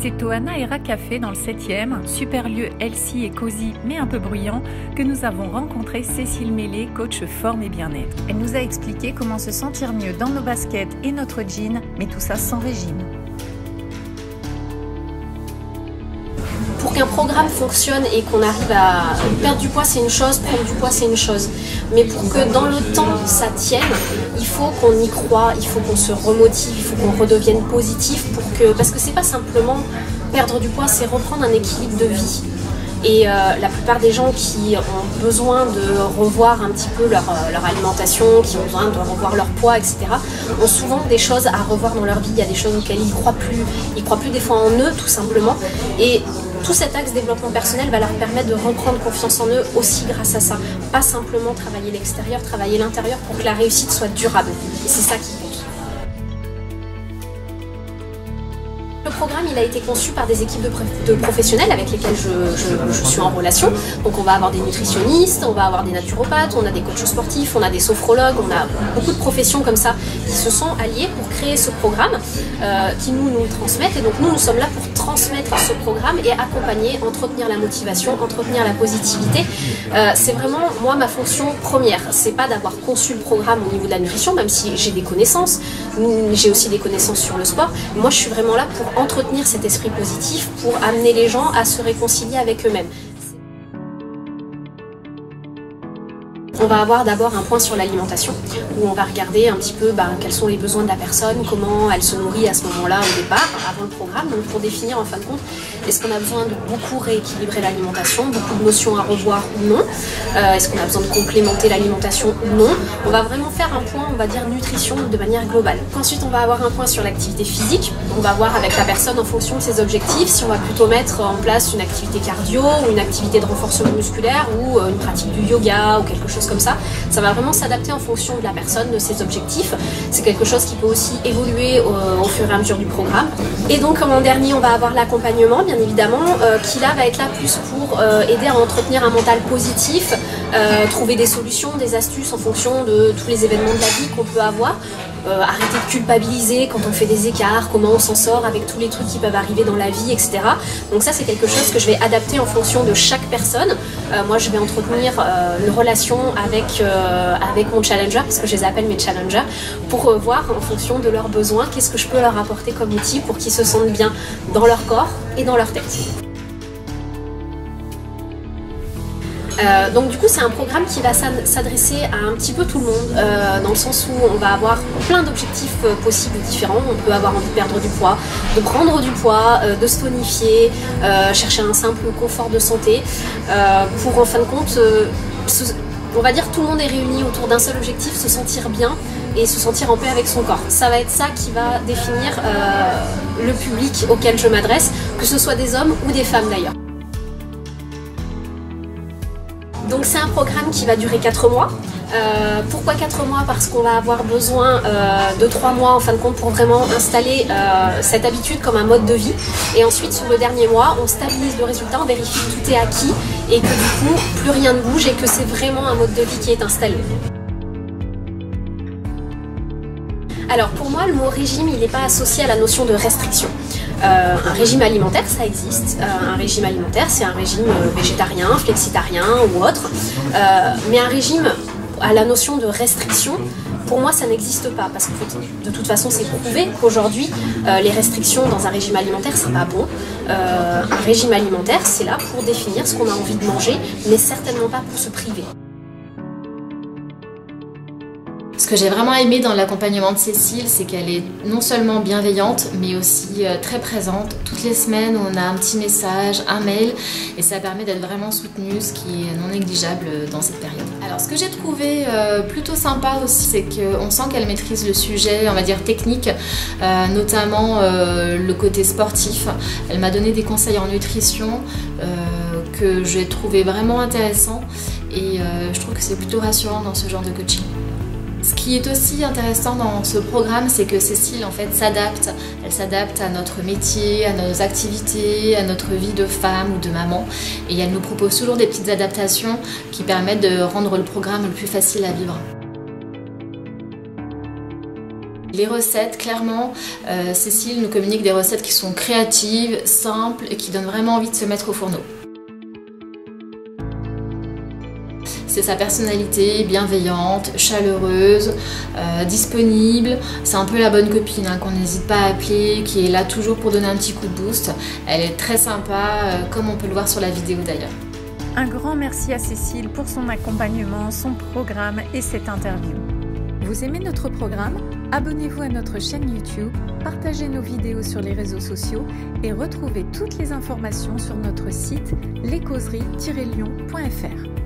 C'est au Anaera Café dans le 7e, super lieu healthy et cosy mais un peu bruyant, que nous avons rencontré Cécile Mélé, coach forme et bien-être. Elle nous a expliqué comment se sentir mieux dans nos baskets et notre jean, mais tout ça sans régime. Pour qu'un programme fonctionne et qu'on arrive à perdre du poids, c'est une chose, prendre du poids, c'est une chose. Mais pour que dans le temps, ça tienne, il faut qu'on y croie, il faut qu'on se remotive, il faut qu'on redevienne positif parce que c'est pas simplement perdre du poids, c'est reprendre un équilibre de vie. Et la plupart des gens qui ont besoin de revoir un petit peu leur alimentation, qui ont besoin de revoir leur poids, etc., ont souvent des choses à revoir dans leur vie. Il y a des choses auxquelles ils croient plus des fois en eux, tout simplement. Et tout cet axe développement personnel va leur permettre de reprendre confiance en eux aussi grâce à ça. Pas simplement travailler l'extérieur, travailler l'intérieur pour que la réussite soit durable. Et c'est ça qui compte. Le programme il a été conçu par des équipes de professionnels avec lesquels je suis en relation. Donc on va avoir des nutritionnistes, on va avoir des naturopathes, on a des coachs sportifs, on a des sophrologues, on a beaucoup de professions comme ça qui se sont alliées pour créer ce programme qui nous le transmettent. Et donc nous sommes là pour transmettre ce programme et accompagner, entretenir la motivation, entretenir la positivité. C'est vraiment moi ma fonction première. C'est pas d'avoir conçu le programme au niveau de la nutrition, même si j'ai des connaissances, j'ai aussi des connaissances sur le sport. Moi je suis vraiment là pour entretenir cet esprit positif, pour amener les gens à se réconcilier avec eux-mêmes. On va avoir d'abord un point sur l'alimentation, où on va regarder un petit peu quels sont les besoins de la personne, comment elle se nourrit à ce moment-là au départ, avant le programme, donc pour définir en fin de compte, est-ce qu'on a besoin de beaucoup rééquilibrer l'alimentation, beaucoup de notions à revoir ou non, est-ce qu'on a besoin de complémenter l'alimentation ou non. On va vraiment faire un point, on va dire nutrition de manière globale. Ensuite on va avoir un point sur l'activité physique, on va voir avec la personne en fonction de ses objectifs, si on va plutôt mettre en place une activité cardio, ou une activité de renforcement musculaire, ou une pratique du yoga, ou quelque chose comme ça. Ça va vraiment s'adapter en fonction de la personne, de ses objectifs. C'est quelque chose qui peut aussi évoluer au fur et à mesure du programme. Et donc en dernier, on va avoir l'accompagnement, bien évidemment, qui là va être là plus pour aider à entretenir un mental positif, trouver des solutions, des astuces en fonction de tous les événements de la vie qu'on peut avoir. Arrêter de culpabiliser quand on fait des écarts, comment on s'en sort avec tous les trucs qui peuvent arriver dans la vie, etc. Donc ça c'est quelque chose que je vais adapter en fonction de chaque personne. Moi je vais entretenir une relation avec mon challenger, parce que je les appelle mes challengers, pour voir en fonction de leurs besoins, qu'est-ce que je peux leur apporter comme outil pour qu'ils se sentent bien dans leur corps et dans leur tête. Donc du coup c'est un programme qui va s'adresser à un petit peu tout le monde, dans le sens où on va avoir plein d'objectifs possibles différents. On peut avoir envie de perdre du poids, de prendre du poids, de se tonifier, chercher un simple confort de santé, pour en fin de compte, on va dire tout le monde est réuni autour d'un seul objectif, se sentir bien et se sentir en paix avec son corps. Ça va être ça qui va définir le public auquel je m'adresse, que ce soit des hommes ou des femmes d'ailleurs. Donc c'est un programme qui va durer 4 mois. Pourquoi 4 mois? Parce qu'on va avoir besoin de 3 mois en fin de compte pour vraiment installer cette habitude comme un mode de vie. Et ensuite sur le dernier mois, on stabilise le résultat, on vérifie que tout est acquis et que du coup plus rien ne bouge et que c'est vraiment un mode de vie qui est installé. Alors pour moi le mot régime il n'est pas associé à la notion de restriction. Un régime alimentaire ça existe, un régime alimentaire c'est un régime végétarien, flexitarien ou autre, mais un régime à la notion de restriction, pour moi ça n'existe pas, parce que de toute façon c'est prouvé qu'aujourd'hui les restrictions dans un régime alimentaire c'est pas bon. Un régime alimentaire c'est là pour définir ce qu'on a envie de manger, mais certainement pas pour se priver. Ce que j'ai vraiment aimé dans l'accompagnement de Cécile, c'est qu'elle est non seulement bienveillante, mais aussi très présente. Toutes les semaines, on a un petit message, un mail, et ça permet d'être vraiment soutenu, ce qui est non négligeable dans cette période. Alors, ce que j'ai trouvé plutôt sympa aussi, c'est qu'on sent qu'elle maîtrise le sujet, on va dire technique, notamment le côté sportif. Elle m'a donné des conseils en nutrition que j'ai trouvé vraiment intéressants, et je trouve que c'est plutôt rassurant dans ce genre de coaching. Ce qui est aussi intéressant dans ce programme, c'est que Cécile en fait s'adapte. Elle s'adapte à notre métier, à nos activités, à notre vie de femme ou de maman. Et elle nous propose toujours des petites adaptations qui permettent de rendre le programme le plus facile à vivre. Les recettes, clairement, Cécile nous communique des recettes qui sont créatives, simples et qui donnent vraiment envie de se mettre au fourneau. C'est sa personnalité bienveillante, chaleureuse, disponible. C'est un peu la bonne copine qu'on n'hésite pas à appeler, qui est là toujours pour donner un petit coup de boost. Elle est très sympa, comme on peut le voir sur la vidéo d'ailleurs. Un grand merci à Cécile pour son accompagnement, son programme et cette interview. Vous aimez notre programme? Abonnez-vous à notre chaîne YouTube, partagez nos vidéos sur les réseaux sociaux et retrouvez toutes les informations sur notre site lescauseries-lyon.fr.